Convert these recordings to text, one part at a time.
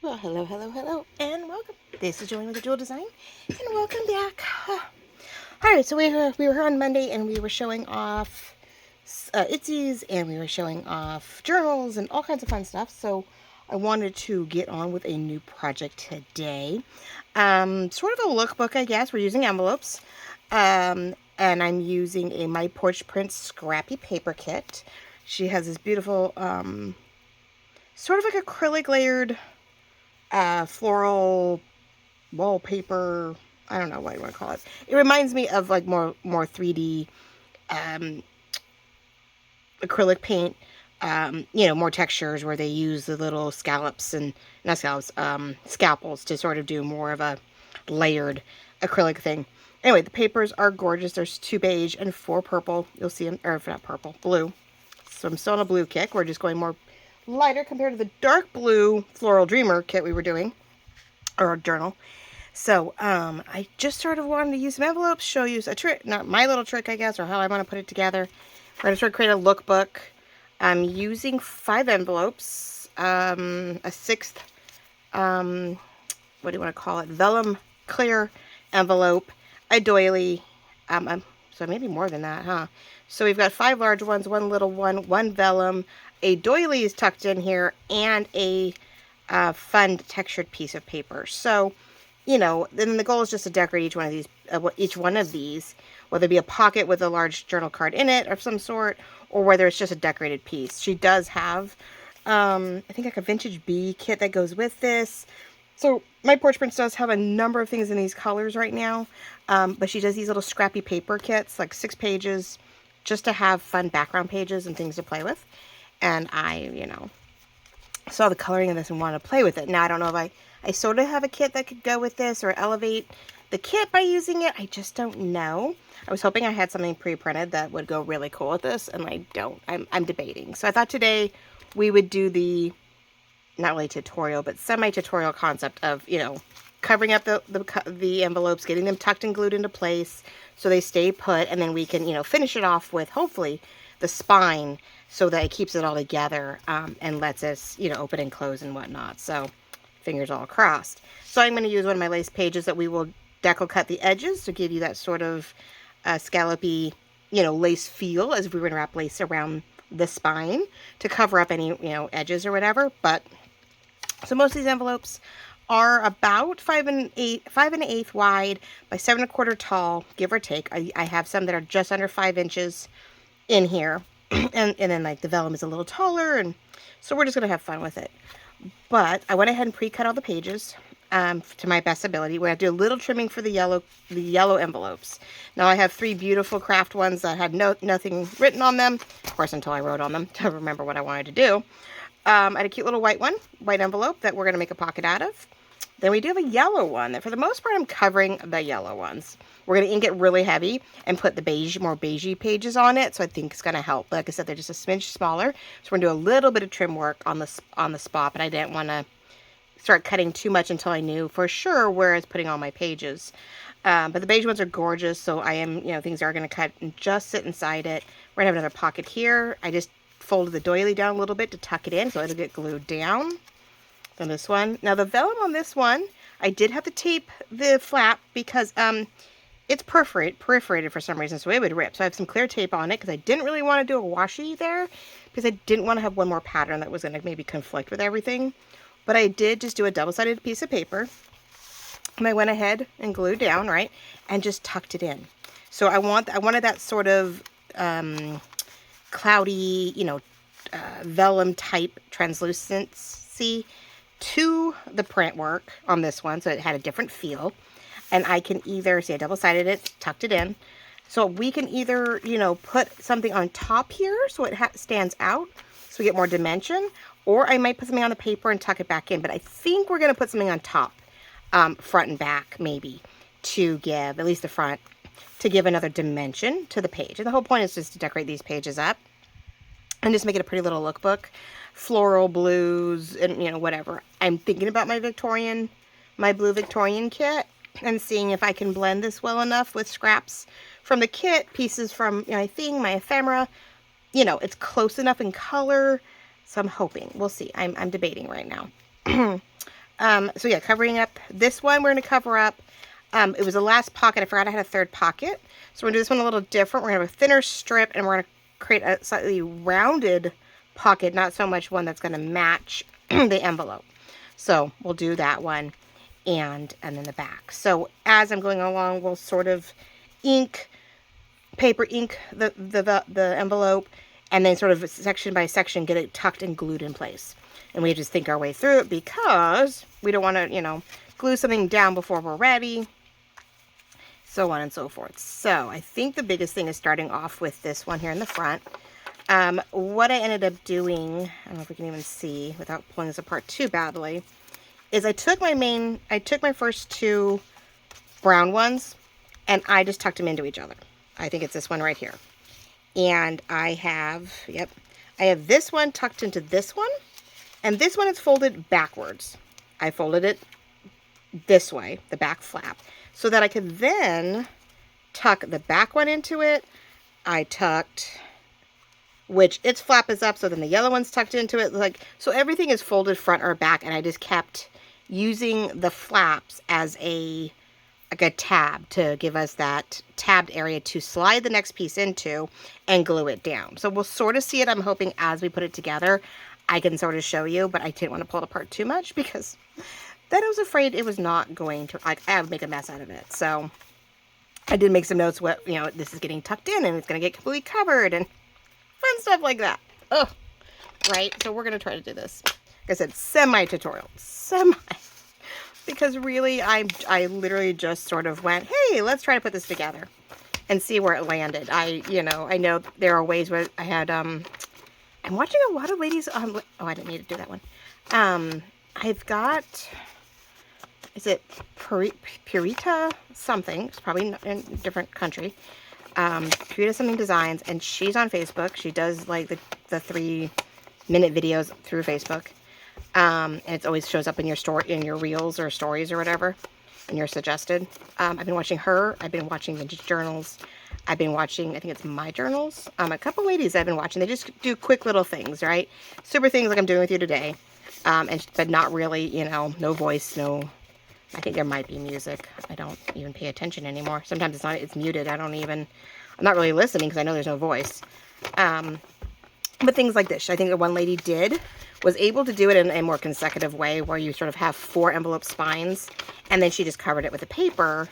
Well, hello, hello, hello, and welcome. This is Joanne with the Jewel Design, and welcome back. Alright, so we were here on Monday, and we were showing off Itzies, and we were showing off journals, and all kinds of fun stuff, so I wanted to get on with a new project today. Sort of a lookbook, I guess. We're using envelopes, and I'm using a My Porch Prints Scrappy paper kit. She has this beautiful, sort of like acrylic layered floral wallpaper. I don't know what you want to call it. It reminds me of like more 3D acrylic paint. More textures where they use the little scallops and not scallops, scalpels to sort of do more of a layered acrylic thing. Anyway, the papers are gorgeous. There's 2 beige and 4 purple. You'll see them, or not purple, blue. So I'm still on a blue kick. We're just going more lighter compared to the dark blue Floral Dreamer kit we were doing, or journal. So I just sort of wanted to use some envelopes, show you a trick, not my little trick, I guess, or how I want to put it together. We're going to sort of create a lookbook. I'm using 5 envelopes, a 6th, what do you want to call it, vellum clear envelope, a doily, so maybe more than that, huh? So we've got 5 large ones, 1 little one, 1 vellum, a doily is tucked in here, and a fun textured piece of paper. So, then the goal is just to decorate each one of these, whether it be a pocket with a large journal card in it of some sort, or whether it's just a decorated piece. She does have, I think like a vintage bee kit that goes with this. So My Porch Prints does have a number of things in these colors right now, but she does these little scrappy paper kits, like 6 pages, just to have fun background pages and things to play with. And I, saw the coloring of this and wanted to play with it. Now, I don't know if I sort of have a kit that could go with this or elevate the kit by using it. I just don't know. I was hoping I had something pre-printed that would go really cool with this, and I don't. I'm debating. So I thought today we would do the, not really tutorial, but semi-tutorial concept of, covering up the envelopes, getting them tucked and glued into place so they stay put, and then we can, finish it off with, hopefully, the spine so that it keeps it all together and lets us, open and close and whatnot. So, fingers all crossed. So I'm going to use one of my lace pages that we will deco cut the edges to give you that sort of scallopy, lace feel, as if we were going to wrap lace around the spine to cover up any, edges or whatever. But, so most of these envelopes are about 5 1/8 wide by 7 1/4 tall, give or take. I have some that are just under 5 inches in here. and then like the vellum is a little taller, and so we're just going to have fun with it. But I went ahead and pre-cut all the pages to my best ability. We're going to do a little trimming for the yellow envelopes. Now I have 3 beautiful craft ones that had nothing written on them, of course, until I wrote on them to remember what I wanted to do. I had a cute little white envelope that we're going to make a pocket out of. Then we do have a yellow one that for the most part I'm covering the yellow ones. We're going to ink it really heavy and put the more beigey pages on it, so I think it's going to help. Like I said, they're just a smidge smaller, so we're going to do a little bit of trim work on the spot, but I didn't want to start cutting too much until I knew for sure where I was putting all my pages. But the beige ones are gorgeous, so I am, things are going to cut and just sit inside it. We're going to have another pocket here. I just folded the doily down a little bit to tuck it in so it'll get glued down. Then this one. Now the vellum on this one, I did have to tape the flap because it's perforated for some reason, so it would rip. So I have some clear tape on it because I didn't really want to do a washi there because I didn't want to have one more pattern that was going to maybe conflict with everything. But I did just do a double-sided piece of paper, and I went ahead and glued down, right, and just tucked it in. So I wanted that sort of cloudy, vellum type translucency to the print work on this one, so it had a different feel. And I can either, see, I double-sided it, tucked it in, so we can either, put something on top here so it stands out, so we get more dimension, or I might put something on the paper and tuck it back in, but I think we're going to put something on top, front and back, maybe, to give, at least the front, to give another dimension to the page. And the whole point is just to decorate these pages up and just make it a pretty little lookbook. Floral blues and, whatever. I'm thinking about my blue Victorian kit and seeing if I can blend this well enough with scraps from the kit, pieces from, my ephemera. It's close enough in color, so I'm hoping. We'll see. I'm debating right now. So yeah, covering up this one, we're going to cover up. It was the last pocket. I forgot I had a third pocket. So we're going to do this one a little different. We're going to have a thinner strip, and we're going to create a slightly rounded pocket, not so much one that's going to match the envelope. So we'll do that one and then the back. So as I'm going along, we'll sort of paper ink the envelope, and then sort of section by section get it tucked and glued in place. And we just think our way through it because we don't want to, you know, glue something down before we're ready, so on and so forth. So I think the biggest thing is starting off with this one here in the front. What I ended up doing, I don't know if we can even see without pulling this apart too badly, is I took my first two brown ones and I just tucked them into each other. I think it's this one right here. And I have this one tucked into this one, and this one is folded backwards. I folded it this way, the back flap, so that I could then tuck the back one into it. I tucked, which its flap is up, so then the yellow one's tucked into it. Like, so everything is folded front or back, and I just kept using the flaps as a tab to give us that tabbed area to slide the next piece into and glue it down. So we'll sort of see it, I'm hoping, as we put it together. I can sort of show you, but I didn't want to pull it apart too much because then I was afraid it was not going to, like, I would make a mess out of it. So I did make some notes what, you know, this is getting tucked in and it's going to get completely covered and fun stuff like that. Oh, right. So we're going to try to do this. Like I said, semi-tutorial. Because really, I literally just sort of went, hey, let's try to put this together and see where it landed. I know there are ways where I had, I'm watching a lot of ladies on, oh, I didn't need to do that one. I've got, is it Purita something? It's probably in a different country. Purita something designs, and she's on Facebook. She does like the 3-minute videos through Facebook. And it always shows up in your story, in your reels or stories or whatever, and you're suggested. I've been watching her. I've been watching Vintage Journals. I've been watching, I think it's My Journals. A couple ladies I've been watching. They just do quick little things, right? Super things like I'm doing with you today. But not really, you know, no voice, no, I think there might be music. I don't even pay attention anymore. Sometimes it's muted. I'm not really listening because I know there's no voice. But things like this, I think the one lady was able to do it in a more consecutive way where you sort of have 4 envelope spines, and then she just covered it with the paper,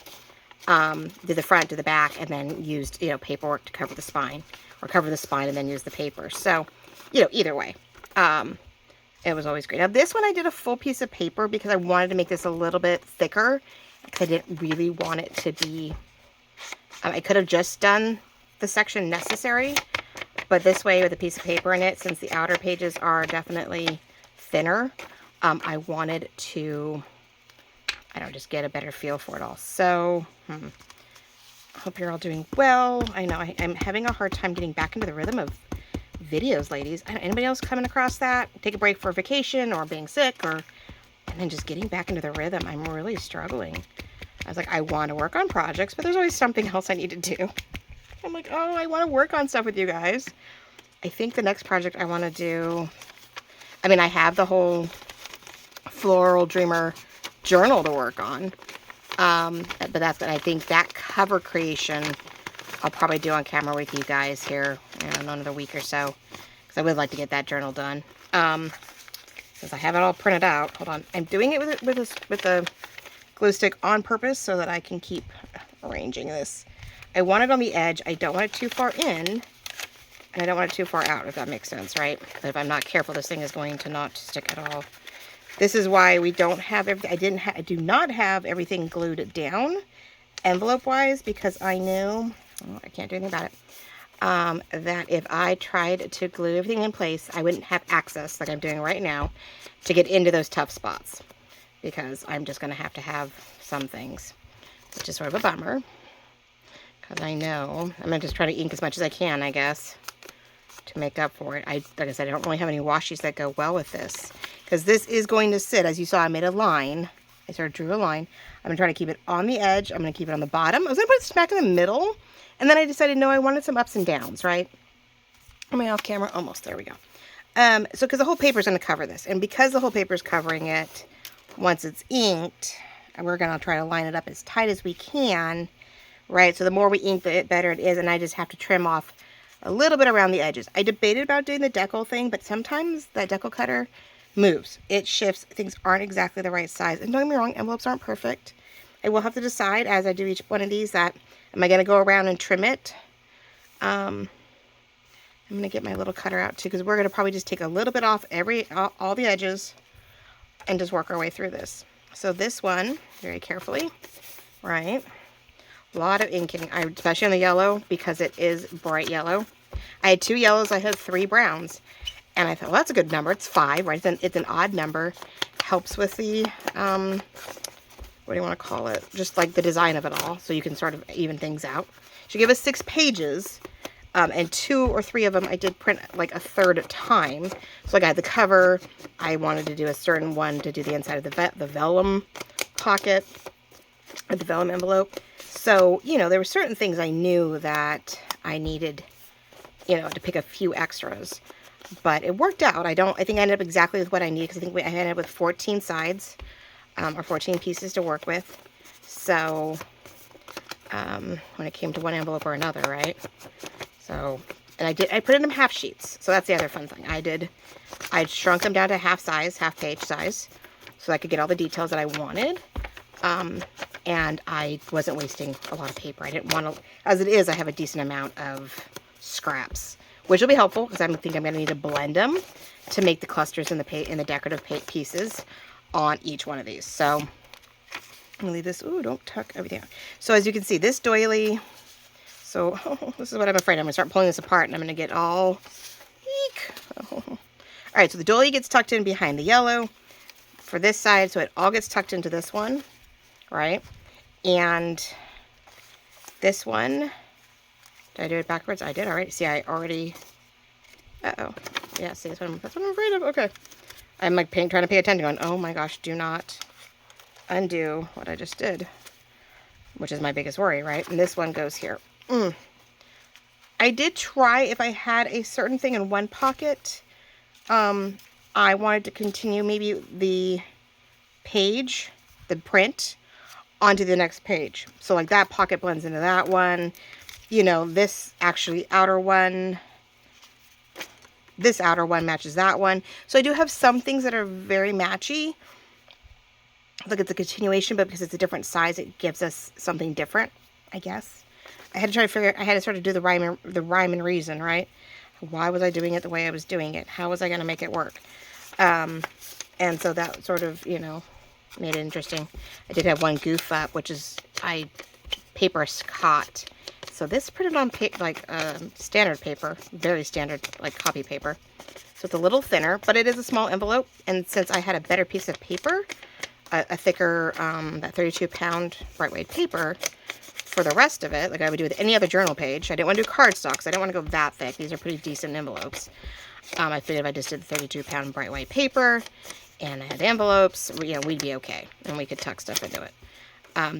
did the front, did the back, and then used, you know, paperwork to cover the spine, or cover the spine and then use the paper. So, you know, either way, it was always great. Now this one I did a full piece of paper because I wanted to make this a little bit thicker, because I didn't really want it to be, I could have just done the section necessary, but this way with a piece of paper in it, since the outer pages are definitely thinner, I wanted to, I don't know, just get a better feel for it all. So, hope you're all doing well. I know I'm having a hard time getting back into the rhythm of videos, ladies. Anybody else coming across that? Take a break for vacation or being sick, and then just getting back into the rhythm. I'm really struggling. I was like, I want to work on projects, but there's always something else I need to do. I'm like, oh, I want to work on stuff with you guys. I think the next project I want to do, I mean, I have the whole Floral Dreamer journal to work on. But I think that cover creation I'll probably do on camera with you guys here in another week or so, because I would like to get that journal done. Since I have it all printed out, hold on. I'm doing it with a glue stick on purpose so that I can keep arranging this. I want it on the edge. I don't want it too far in, and I don't want it too far out, if that makes sense, right? But if I'm not careful, this thing is going to not stick at all. This is why we don't have everything. I do not have everything glued down envelope-wise, because I knew, oh, I can't do anything about it, that if I tried to glue everything in place, I wouldn't have access, like I'm doing right now, to get into those tough spots, because I'm just going to have some things, which is sort of a bummer. Because I know I'm going to just try to ink as much as I can, I guess, to make up for it. Like I said, I don't really have any washies that go well with this. Because this is going to sit, as you saw, I made a line. I sort of drew a line. I'm going to try to keep it on the edge. I'm going to keep it on the bottom. I was going to put it smack in the middle. And then I decided, no, I wanted some ups and downs, right? Am I off camera? Almost. There we go. So because the whole paper is going to cover this. And because the whole paper is covering it, once it's inked, we're going to try to line it up as tight as we can, right? So the more we ink, the better it is, and I just have to trim off a little bit around the edges. I debated about doing the decal thing, but sometimes that decal cutter moves. It shifts. Things aren't exactly the right size. And don't get me wrong, envelopes aren't perfect. I will have to decide as I do each one of these that, am I going to go around and trim it? I'm going to get my little cutter out too, because we're going to probably just take a little bit off all the edges and just work our way through this. So this one, very carefully, right? A lot of inking, especially on the yellow, because it is bright yellow. I had 2 yellows, I had 3 browns. And I thought, well, that's a good number. It's 5, right? It's an odd number. Helps with the, what do you want to call it? Just like the design of it all. So you can sort of even things out. She gave us 6 pages. And 2 or 3 of them I did print like a third at a time. So like I had the cover. I wanted to do a certain one to do the inside of the vellum pocket. Or the vellum envelope. So, you know, there were certain things I knew that I needed, you know, to pick a few extras. But it worked out. I think I ended up exactly with what I need, because I think I ended up with 14 sides, or 14 pieces to work with. So, when it came to one envelope or another, right? So, and I put it in half sheets. So that's the other fun thing. I shrunk them down to half page size, so I could get all the details that I wanted. And I wasn't wasting a lot of paper. I didn't want to, as it is, I have a decent amount of scraps, which will be helpful, because I think I'm going to need to blend them to make the clusters in the decorative pieces on each one of these. So I'm going to leave this. Ooh, don't tuck everything out. So as you can see, this doily, so this is what I'm afraid. I'm going to start pulling this apart, and I'm going to get all, eek. Oh. All right, so the doily gets tucked in behind the yellow for this side, so it all gets tucked into this one, right? And this one, did I do it backwards? I did already. See, I already, uh-oh. Yeah, see, that's what I'm afraid of. Okay. I'm like trying to pay attention, going, oh my gosh, do not undo what I just did, which is my biggest worry, right? And this one goes here. I did try, if I had a certain thing in one pocket, I wanted to continue maybe the page, the print, onto the next page. So like that pocket blends into that one. You know, this actually outer one, this outer one matches that one. So I do have some things that are very matchy. Look, it's a continuation, but because it's a different size, it gives us something different, I guess. I had to try to figure, I had to sort of do the rhyme and reason, right? Why was I doing it the way I was doing it? How was I going to make it work? And so that sort of, you know, made it interesting. I did have one goof up, which is, paper Scott. So this printed on like standard paper, very standard, like copy paper. So it's a little thinner, but it is a small envelope. And since I had a better piece of paper, a thicker, that 32-pound bright white paper, for the rest of it, like I would do with any other journal page, I didn't want to do cardstock, because I didn't want to go that thick. These are pretty decent envelopes. I figured if I just did the 32-pound bright white paper, and I had envelopes, you know, we'd be okay, and we could tuck stuff into it.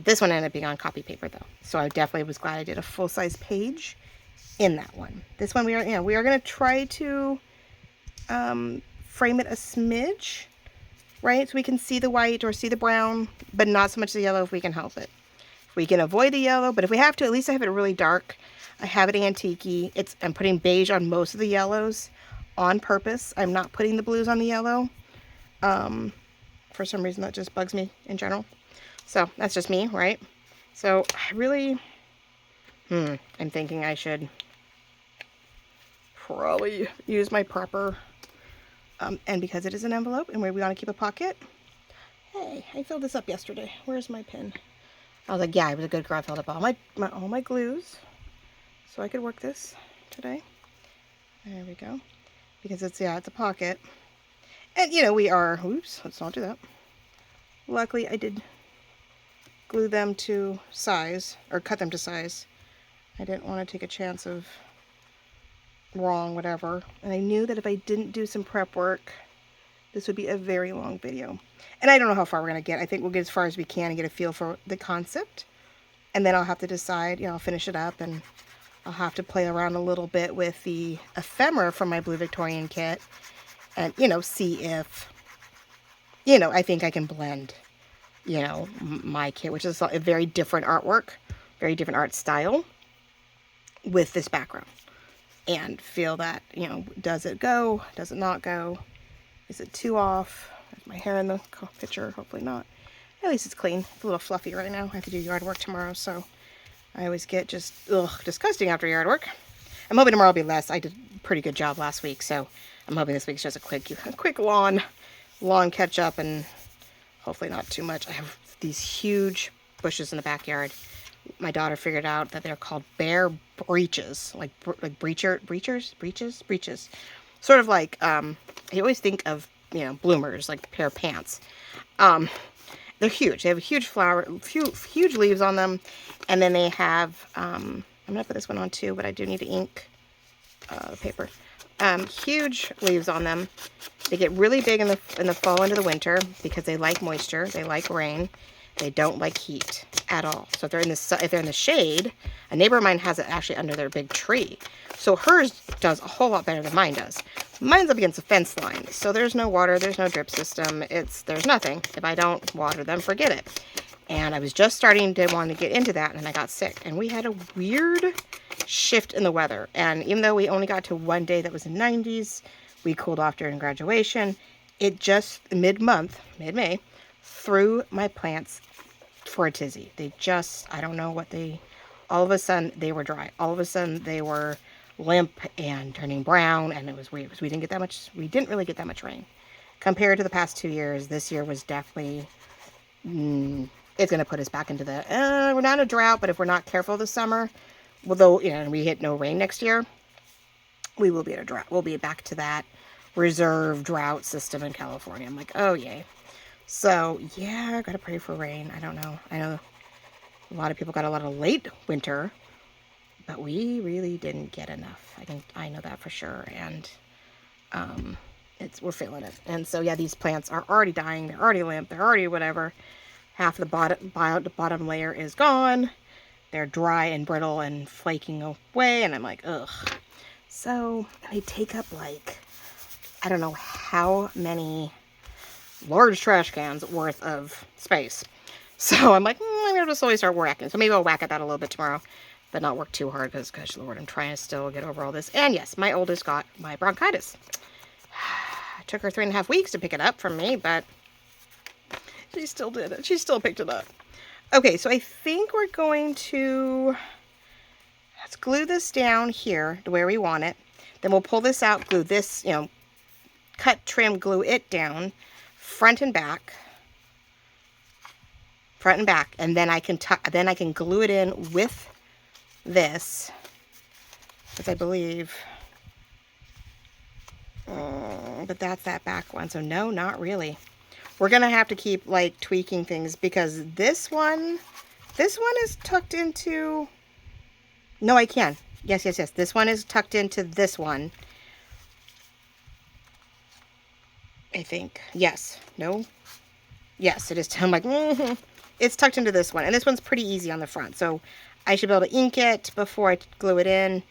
This one ended up being on copy paper, though, so I definitely was glad I did a full-size page in that one. This one we are going to try to frame it a smidge, right, so we can see the white or see the brown, but not so much the yellow if we can help it. If we can avoid the yellow, but if we have to, at least I have it really dark. I have it antique-y. I'm putting beige on most of the yellows on purpose. I'm not putting the blues on the yellow. For some reason that just bugs me in general. So that's just me, right? So I really, I'm thinking I should probably use my proper, and because it is an envelope and where we want to keep a pocket. Hey, I filled this up yesterday. Where's my pen? I was like, yeah, I was a good girl. I filled up all my glues so I could work this today. There we go. Because it's a pocket. And, you know, oops, let's not do that. Luckily, I did glue them to size, or cut them to size. I didn't want to take a chance of wrong, whatever. And I knew that if I didn't do some prep work, this would be a very long video. And I don't know how far we're going to get. I think we'll get as far as we can and get a feel for the concept. And then I'll have to decide, you know, I'll finish it up, and I'll have to play around a little bit with the ephemera from my Blue Victorian kit. And, you know, see if you know, I think I can blend, you know, my kit, which is a very different artwork, very different art style, with this background. And feel that, you know, does it go? Does it not go? Is it too off? There's my hair in the picture. Hopefully not. At least it's clean. It's a little fluffy right now. I have to do yard work tomorrow, so I always get just, disgusting after yard work. I'm hoping tomorrow will be less. I did a pretty good job last week, so I'm hoping this week's just a quick lawn catch up, and hopefully not too much. I have these huge bushes in the backyard. My daughter figured out that they're called bear breeches, like breeches. Sort of like, I always think of, you know, bloomers, like pair of pants. They're huge. They have a huge flower, huge leaves on them. And then they have, I'm going to put this one on too, but I do need to ink the paper. Huge leaves on them. They get really big in the fall into the winter because they like moisture. They like rain. They don't like heat at all. So if they're in the shade, a neighbor of mine has it actually under their big tree. So hers does a whole lot better than mine does. Mine's up against a fence line, so there's no water, there's no drip system. There's nothing. If I don't water them, forget it. And I was just starting to want to get into that, and I got sick. And we had a weird shift in the weather. And even though we only got to one day that was in 90s, we cooled off during graduation. It just, mid-May, threw my plants for a tizzy. They just, I don't know what all of a sudden they were dry. All of a sudden they were limp and turning brown, and it was weird because we didn't really get that much rain. Compared to the past 2 years, this year was definitely, it's going to put us back into the, we're not in a drought, but if we're not careful this summer, although, you know, and we hit no rain next year, we will be in a drought. We'll be back to that reserve drought system in California. I'm like, oh yay. So yeah, gotta pray for rain. I don't know. I know a lot of people got a lot of late winter, but we really didn't get enough. I know that for sure. And we're feeling it. And so yeah, these plants are already dying. They're already limp. They're already whatever. Half the bottom layer is gone. They're dry and brittle and flaking away. And I'm like, ugh. So they take up like, I don't know how many large trash cans worth of space. So I'm like, I'm going to slowly start whacking. So maybe I'll whack at that a little bit tomorrow, but not work too hard because, gosh, Lord, I'm trying to still get over all this. And yes, my oldest got my bronchitis. It took her 3.5 weeks to pick it up from me, but she still did it. She still picked it up. Okay, so I think we're going to, let's glue this down here to where we want it. Then we'll pull this out, glue this, you know, cut, trim, glue it down, front and back, and then I can glue it in with this, because I believe, but that's that back one. So no, not really. We're gonna have to keep like tweaking things because this one is tucked into. No, I can. Yes. This one is tucked into this one. I think. Yes. No. Yes, it is. I'm like, it's tucked into this one. And this one's pretty easy on the front. So I should be able to ink it before I glue it in.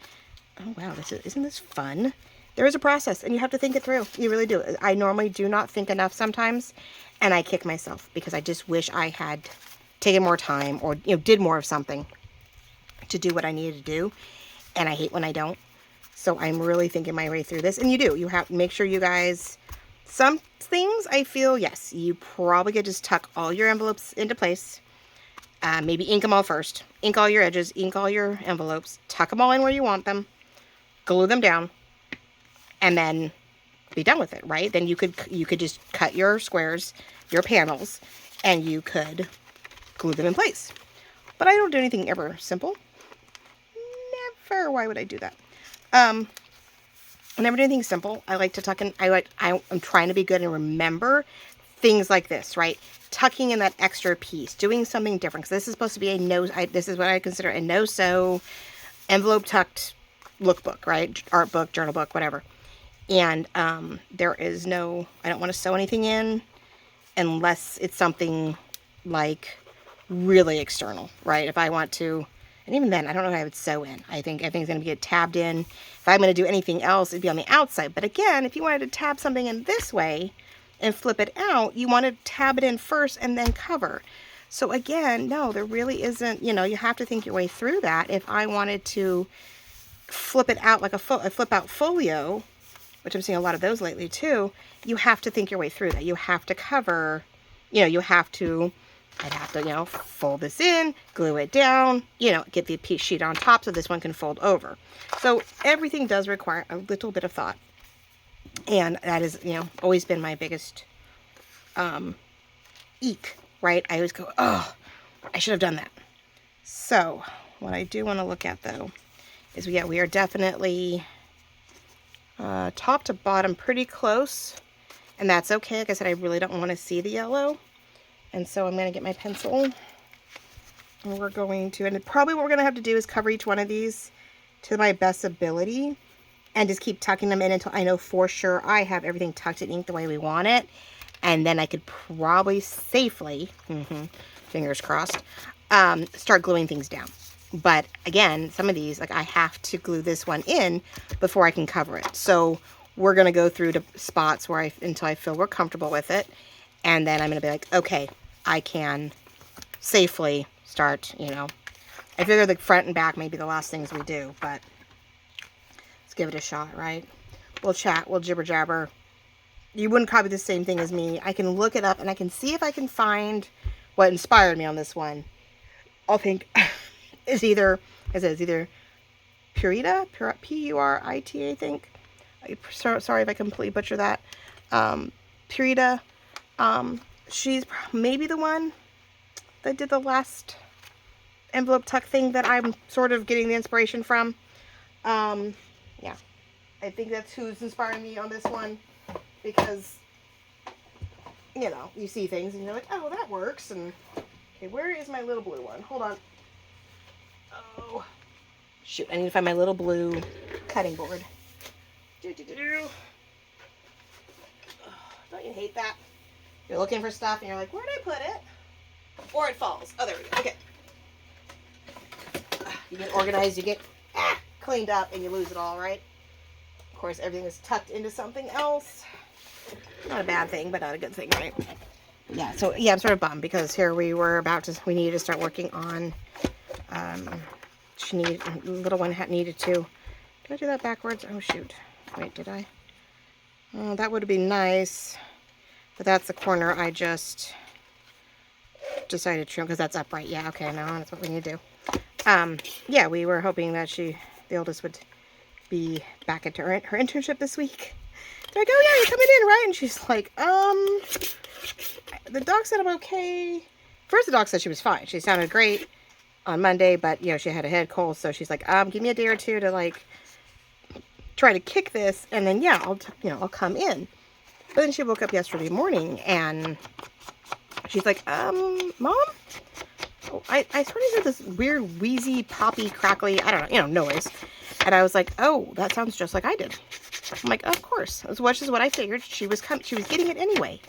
Oh, wow. Isn't this fun? There is a process, and you have to think it through. You really do. I normally do not think enough sometimes, and I kick myself because I just wish I had taken more time or, you know, did more of something to do what I needed to do. And I hate when I don't. So I'm really thinking my way through this. And you do. You have to make sure you guys... Some things I feel, yes, you probably could just tuck all your envelopes into place. Maybe ink them all first. Ink all your edges. Ink all your envelopes. Tuck them all in where you want them. Glue them down. And then be done with it, right? Then you could just cut your squares, your panels, and you could glue them in place. But I don't do anything ever simple. Never. Why would I do that? I never do anything simple. I like to tuck in. I'm trying to be good and remember things like this, right? Tucking in that extra piece, doing something different. Because this is supposed to be this is what I consider a no-sew, envelope tucked lookbook, right? Art book, journal book, whatever. And there is no, I don't want to sew anything in unless it's something like really external, right? If I want to, and even then, I don't know if I would sew in. I think everything's going to get tabbed in. If I'm going to do anything else, it'd be on the outside. But again, if you wanted to tab something in this way and flip it out, you want to tab it in first and then cover. So again, no, there really isn't, you know, you have to think your way through that. If I wanted to flip it out like a flip out folio, which I'm seeing a lot of those lately too, you have to think your way through that. You have to cover, you know, I'd have to, you know, fold this in, glue it down, you know, get the piece sheet on top so this one can fold over. So everything does require a little bit of thought. And that is, you know, always been my biggest eek, right? I always go, oh, I should have done that. So what I do want to look at though is, yeah, we are definitely top to bottom pretty close, and that's okay. Like I said, I really don't want to see the yellow, and so I'm going to get my pencil, and we're going to, and probably what we're going to have to do is cover each one of these to my best ability and just keep tucking them in until I know for sure I have everything tucked and inked the way we want it, and then I could probably safely, fingers crossed, start gluing things down. But again, some of these, like I have to glue this one in before I can cover it. So we're going to go through the spots where until I feel we're comfortable with it. And then I'm going to be like, okay, I can safely start, you know. I figure the front and back may be the last things we do, but let's give it a shot, right? We'll chat, we'll jibber jabber. You wouldn't copy the same thing as me. I can look it up and I can see if I can find what inspired me on this one. I'll think... It's either Purita, P-U-R-I-T, I think. Sorry if I completely butcher that. Purita, she's maybe the one that did the last envelope tuck thing that I'm sort of getting the inspiration from. Yeah, I think that's who's inspiring me on this one, because, you know, you see things and you're like, oh, that works. And okay, where is my little blue one? Hold on. Oh, shoot, I need to find my little blue cutting board. Oh, don't you hate that? You're looking for stuff and you're like, where did I put it? Or it falls. Oh, there we go. Okay. You get organized, you get cleaned up, and you lose it all, right? Of course, everything is tucked into something else. Not a bad thing, but not a good thing, right? Yeah, so yeah, I'm sort of bummed because here we were we needed to start working on, little one needed to, did I do that backwards? Oh shoot, wait, did I? Oh, that would have been nice, but that's the corner I just decided to trim because that's upright. Yeah, okay, no, that's what we need to do. Yeah, we were hoping that the oldest would be back at her internship this week. They're like, oh yeah, you're coming in, right? And she's like, the doc said I'm okay. First, the doc said she was fine. She sounded great on Monday, but, you know, she had a head cold, so she's like, give me a day or two to, like, try to kick this, and then, yeah, I'll come in. But then she woke up yesterday morning, and she's like, Mom? Oh, I sort of heard this weird, wheezy, poppy, crackly, I don't know, you know, noise. And I was like, oh, that sounds just like I did. I'm like, of course, which is what I figured. She was getting it anyway.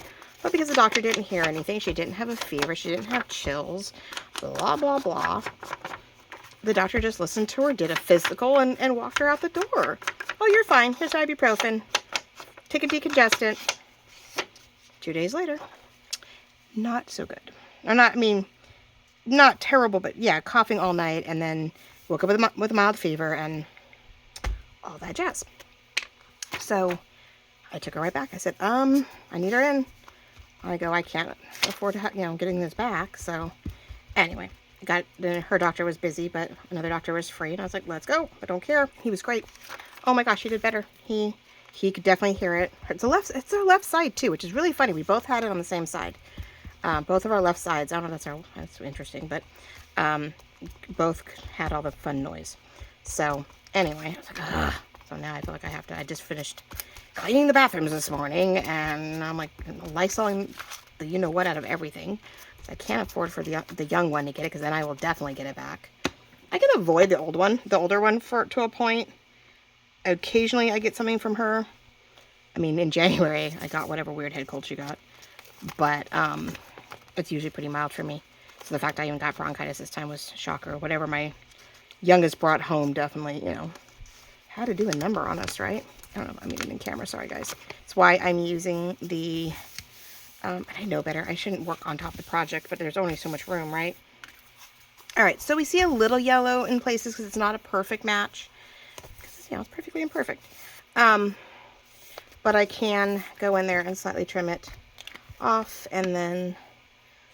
But because the doctor didn't hear anything, she didn't have a fever, she didn't have chills, blah, blah, blah. The doctor just listened to her, did a physical, and walked her out the door. Oh, you're fine. Here's ibuprofen. Take a decongestant. 2 days later, not so good. Or not terrible, but yeah, coughing all night, and then woke up with a mild fever and all that jazz. So I took her right back. I said, I need her in. I go, I can't afford to, getting this back. So anyway, her doctor was busy, but another doctor was free. And I was like, let's go. I don't care. He was great. Oh my gosh, he did better. He could definitely hear it. It's the left side too, which is really funny. We both had it on the same side. Both of our left sides. I don't know, that's interesting, but both had all the fun noise. So anyway, I was like, ugh. So now I feel like I just finished cleaning the bathrooms this morning, and I'm like Lysoling the you-know-what out of everything. I can't afford for the young one to get it, because then I will definitely get it back. I can avoid the older one to a point. Occasionally I get something from her. I mean, in January I got whatever weird head cold she got, but it's usually pretty mild for me. So the fact I even got bronchitis this time was a shocker. Whatever my youngest brought home definitely, had to do a number on us, right? I don't know if I'm even in camera, sorry guys. That's why I'm using the And I know better. I shouldn't work on top of the project, but there's only so much room, right? All right, so we see a little yellow in places because it's not a perfect match. You know, it's perfectly imperfect. But I can go in there and slightly trim it off and then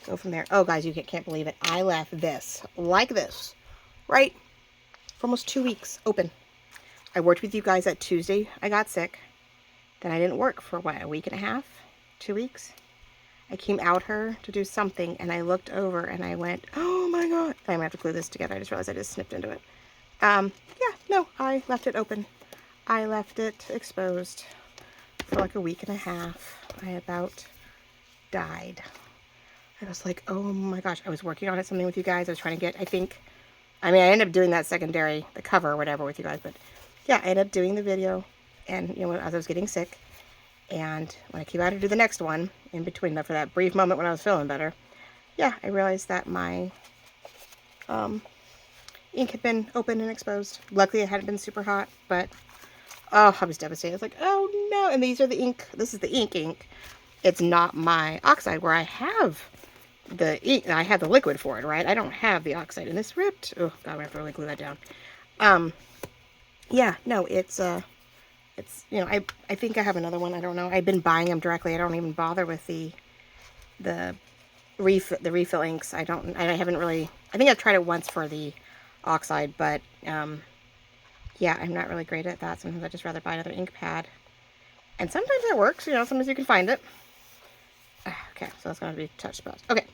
go from there. Oh, guys, you can't believe it. I left this like this, right? For almost 2 weeks open. I worked with you guys that Tuesday. I got sick. Then I didn't work for, what, a week and a half? 2 weeks? I came out here to do something, and I looked over, and I went, oh my God. I'm going to have to glue this together. I just realized I just snipped into it. Yeah, no, I left it open. I left it exposed for like a week and a half. I about died. I was like, oh my gosh. I was working on something with you guys. I was trying to get, I ended up doing that secondary, the cover or whatever with you guys. But yeah, I ended up doing the video, and, you know, as I was getting sick. And when I came out to do the next one, in between for that brief moment when I was feeling better, yeah, I realized that my ink had been open and exposed. Luckily, it hadn't been super hot, but oh, I was devastated. I was like, oh no. And these are the ink. This is the ink. It's not my oxide where I have the ink. I have the liquid for it, right? I don't have the oxide, and this ripped. Oh God, we have to really glue that down. Yeah, no, it's you know, I think I have another one. I don't know. I've been buying them directly. I don't even bother with the refill inks. I haven't really. I think I've tried it once for the oxide, but yeah, I'm not really great at that. Sometimes I just rather buy another ink pad, and sometimes it works. You know, sometimes you can find it. Okay, so that's going to be touch spots. Okay,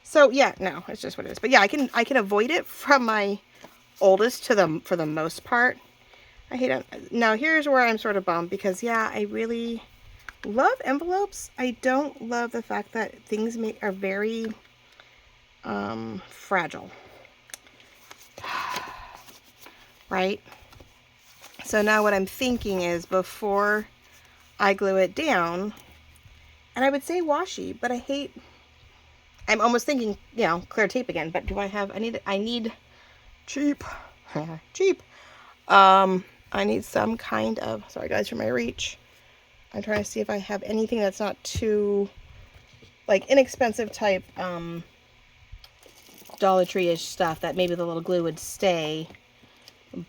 so yeah, no, it's just what it is. But yeah, I can avoid it from my oldest to for the most part. I hate it. Now here's where I'm sort of bummed, because yeah, I really love envelopes. I don't love the fact that things are very fragile. Right? So now what I'm thinking is, before I glue it down, and I would say washi, but I'm almost thinking, you know, clear tape again, but I need cheap. Cheap. I need some kind of, sorry guys for my reach. I'm trying to see if I have anything that's not too, like, inexpensive type, Dollar Tree-ish stuff that maybe the little glue would stay,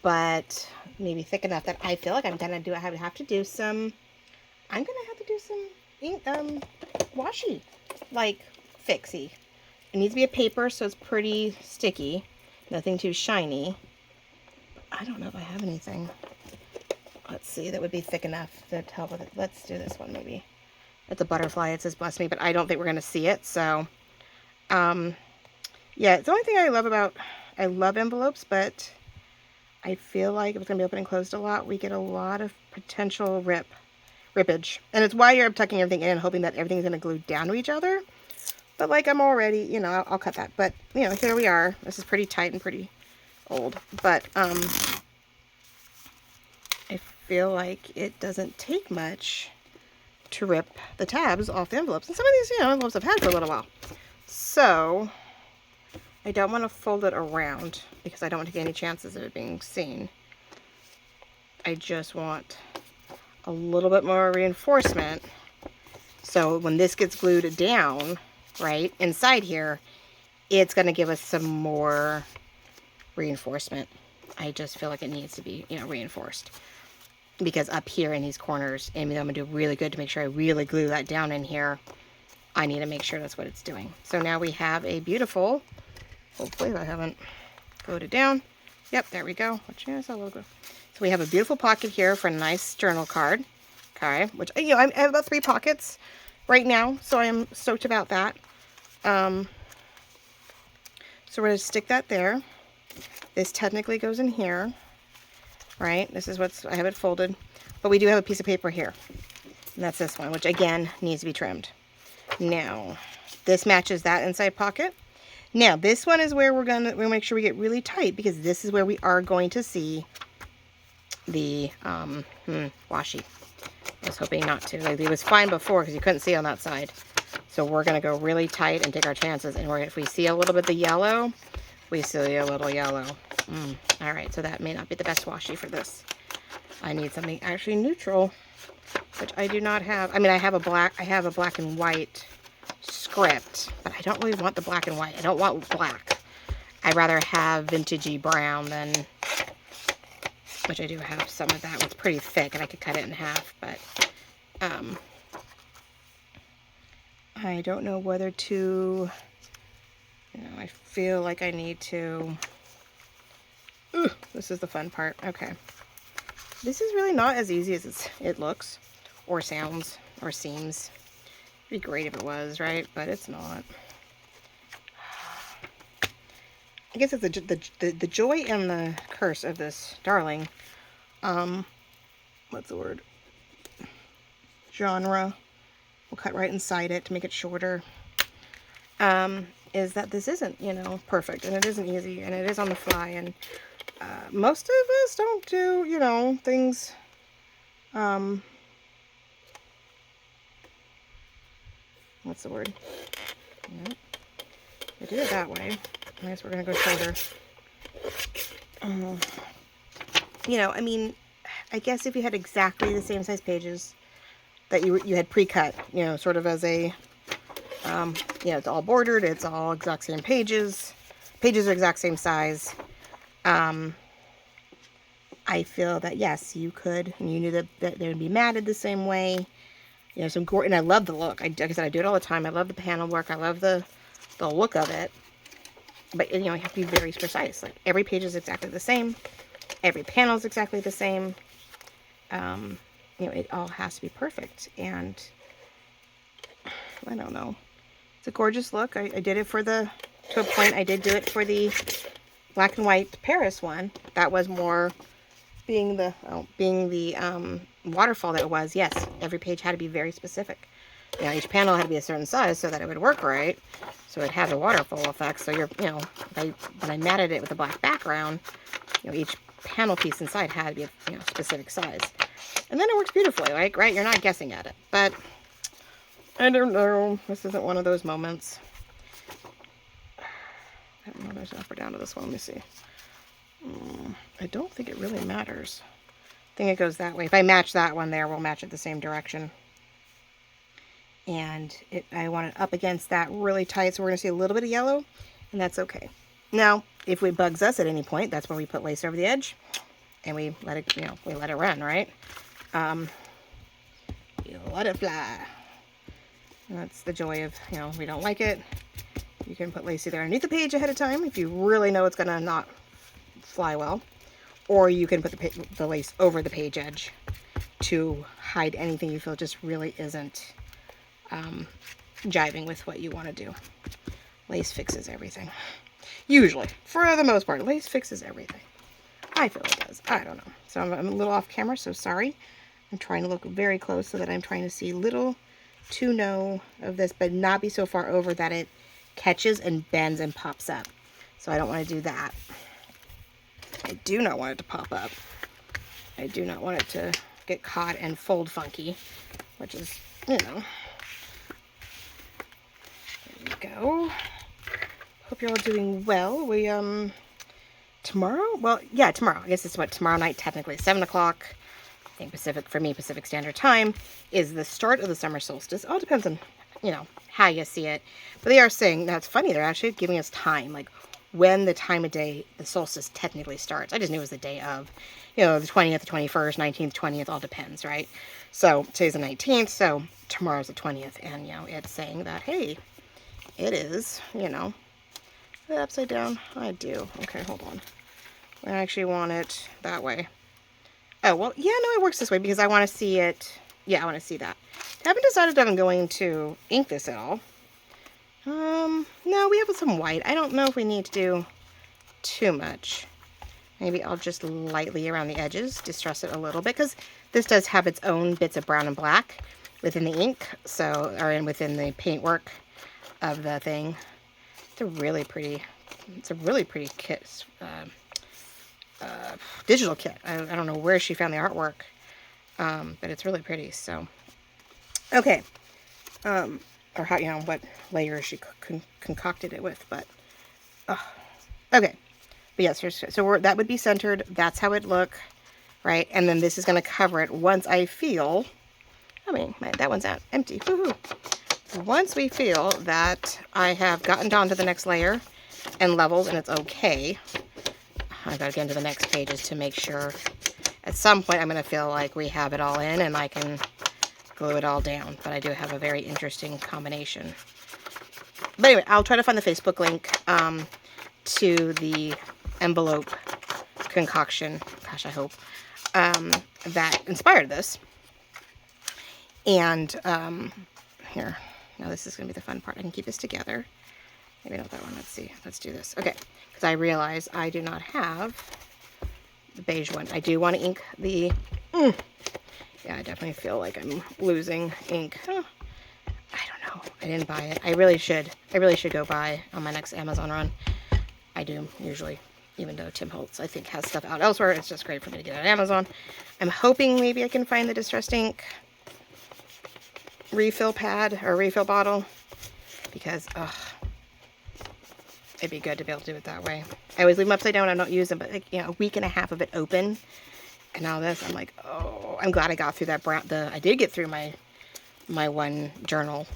but maybe thick enough that I feel like I'm gonna have to do some ink, washi, like, fixie. It needs to be a paper, so it's pretty sticky, nothing too shiny. I don't know if I have anything. Let's see, that would be thick enough to help with it. Let's do this one maybe. It's a butterfly. It says bless me, but I don't think we're going to see it. So, yeah, it's the only thing I love envelopes, but I feel like if it's going to be open and closed a lot, we get a lot of potential rippage. And it's why you're tucking everything in and hoping that everything's going to glue down to each other. But like, I'm already, you know, I'll cut that. But, you know, here we are. This is pretty tight and pretty old, but I feel like it doesn't take much to rip the tabs off the envelopes, and some of these, you know, envelopes I've had for a little while, so I don't want to fold it around because I don't want to take any chances of it being seen. I just want a little bit more reinforcement, so when this gets glued down right inside here, it's going to give us some more reinforcement. I just feel like it needs to be, you know, reinforced, because up here in these corners, and I'm going to do really good to make sure I really glue that down in here. I need to make sure that's what it's doing. So now we have a beautiful, hopefully I haven't glued it down. Yep, there we go. So we have a beautiful pocket here for a nice journal card. Okay, which, you know, I have about 3 pockets right now, so I am stoked about that. So we're going to stick that there. This technically goes in here, right? This is I have it folded, but we do have a piece of paper here, and that's this one, which again needs to be trimmed. Now, this matches that inside pocket. Now, this one is where we'll make sure we get really tight, because this is where we are going to see the washi. I was hoping not to. Like, it was fine before because you couldn't see on that side. So we're going to go really tight and take our chances. And if we see a little bit of the yellow, we see a little yellow. All right, so that may not be the best washi for this. I need something actually neutral, which I do not have. I mean, I have a black and white script, but I don't really want the black and white. I don't want black. I'd rather have vintagey brown than, which I do have some of that. It's pretty thick and I could cut it in half, but I don't know whether to, I feel like I need to, this is the fun part. Okay. This is really not as easy as it looks, or sounds, or seems. It'd be great if it was, right? But it's not. I guess it's the joy and the curse of this darling, what's the word? Genre. We'll cut right inside it to make it shorter. Is that this isn't, perfect, and it isn't easy, and it is on the fly, and most of us don't do, things, what's the word? Nope. We do it that way. I guess we're going to go shorter. I mean, I guess if you had exactly the same size pages that you had pre-cut, sort of as a, it's all bordered, it's all exact same pages. Pages are exact same size. I feel that, yes, you could, and you knew that they would be matted the same way. Some gore, and I love the look. Like I said, I do it all the time. I love the panel work. I love the look of it. But, you have to be very precise. Like, every page is exactly the same. Every panel is exactly the same. It all has to be perfect. And I don't know. It's a gorgeous look. I did it to a point, I did do it for the black and white Paris one. That was more being the waterfall that it was. Yes, every page had to be very specific. Each panel had to be a certain size so that it would work right. So it had the waterfall effect. So when I matted it with a black background, each panel piece inside had to be a specific size. And then it works beautifully, right? You're not guessing at it. But I don't know. This isn't one of those moments. I don't know if there's an up or down to this one. Let me see. I don't think it really matters. I think it goes that way. If I match that one there, we'll match it the same direction. And I want it up against that really tight, so we're going to see a little bit of yellow, and that's okay. Now, if it bugs us at any point, that's when we put lace over the edge, and we let it, we let it run, right? You let it fly. And that's the joy of, if we don't like it, you can put lace either underneath the page ahead of time if you really know it's going to not fly well, or you can put the lace over the page edge to hide anything you feel just really isn't jiving with what you want to do. Lace fixes everything. Usually, for the most part, lace fixes everything. I feel it does. I don't know. So I'm a little off camera, so sorry. I'm trying to look very close so that I'm trying to see little to no of this, but not be so far over that it catches and bends and pops up. So I don't want to do that. I do not want it to pop up. I do not want it to get caught and fold funky, which is, There we go. Hope you're all doing well. We, tomorrow? Well, yeah, tomorrow. I guess it's tomorrow night, technically, 7 o'clock. I think Pacific Standard Time is the start of the summer solstice. All depends on, how you see it. But they are saying, now it's funny, they're actually giving us time, like when the time of day the solstice technically starts. I just knew it was the day of, the 20th, the 21st, 19th, 20th, all depends, right? So today's the 19th, so tomorrow's the 20th, and, it's saying that, hey, it is, upside down. I do. Okay, hold on. I actually want it that way. Oh, well, yeah, no, it works this way because I want to see it. Yeah, I want to see that. I haven't decided if I'm going to ink this at all. No, we have some white. I don't know if we need to do too much. Maybe I'll just lightly around the edges, distress it a little bit, because this does have its own bits of brown and black within the ink, within the paintwork of the thing. It's a really pretty kit, digital kit. I don't know where she found the artwork, but it's really pretty. So, okay, or how, what layer she concocted it with, but okay. But yes, so that would be centered. That's how it look, right? And then this is going to cover it once I feel. I mean, that one's out empty. Woohoo! once we feel that I have gotten down to the next layer and levels and it's okay, I gotta get into the next pages to make sure. At some point I'm gonna feel like we have it all in and I can glue it all down, but I do have a very interesting combination. But anyway, I'll try to find the Facebook link to the envelope concoction, gosh, I hope, that inspired this. And here, now this is going to be the fun part. I can keep this together. Maybe not that one. Let's see. Let's do this. Okay, because I realize I do not have the beige one. I do want to ink the... Yeah, I definitely feel like I'm losing ink. Huh. I don't know. I didn't buy it. I really should. I really should go buy on my next Amazon run. I do, usually. Even though Tim Holtz, I think, has stuff out elsewhere. It's just great for me to get on Amazon. I'm hoping maybe I can find the distressed ink refill pad or refill bottle. Because, ugh, it'd be good to be able to do it that way. I always leave them upside down when I don't use them. But, like, you know, a week and a half of it open. And now this, I'm like, oh, I'm glad I got through that brown. I did get through my one journal,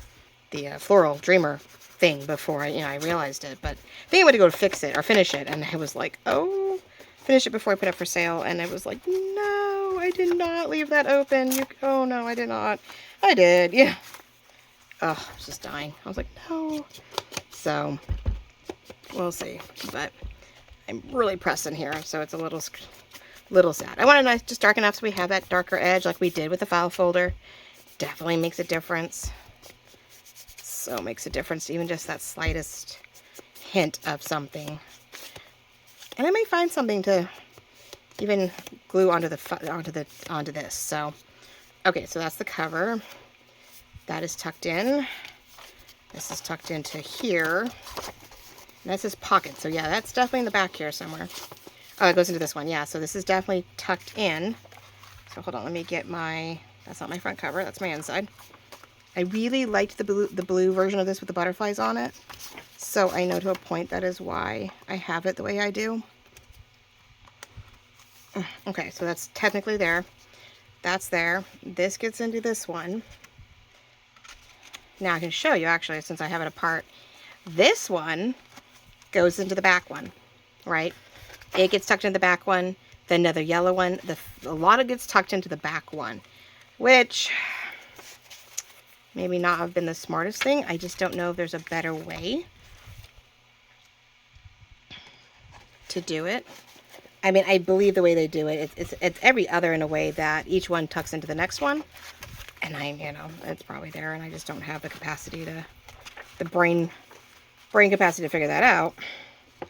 the Floral Dreamer thing before I realized it. But I think I went to go fix it or finish it, and I was like, oh, finish it before I put it for sale. And it was like, no, I did not leave that open. Oh no, I did not. I did, yeah. Oh, I was just dying. I was like, no. So we'll see. But I'm really pressing here, so it's a little sad. I want a nice, just dark enough so we have that darker edge like we did with the file folder. Definitely makes a difference. So makes a difference, even just that slightest hint of something. And I may find something to even glue onto this. So, okay, so that's the cover. That is tucked in. This is tucked into here. And that's his pocket. So yeah, that's definitely in the back here somewhere. Oh, it goes into this one. Yeah, so this is definitely tucked in. So hold on, let me get my... That's not my front cover. That's my inside. I really liked the blue version of this with the butterflies on it. So I know to a point that is why I have it the way I do. Okay, so that's technically there. That's there. This gets into this one. Now I can show you, actually, since I have it apart. This one goes into the back one, right? It gets tucked into the back one. Then another yellow one. A lot of it gets tucked into the back one, which maybe not have been the smartest thing. I just don't know if there's a better way to do it. I mean, I believe the way they do it, it's every other in a way that each one tucks into the next one. And it's probably there, and I just don't have the capacity the brain capacity to figure that out.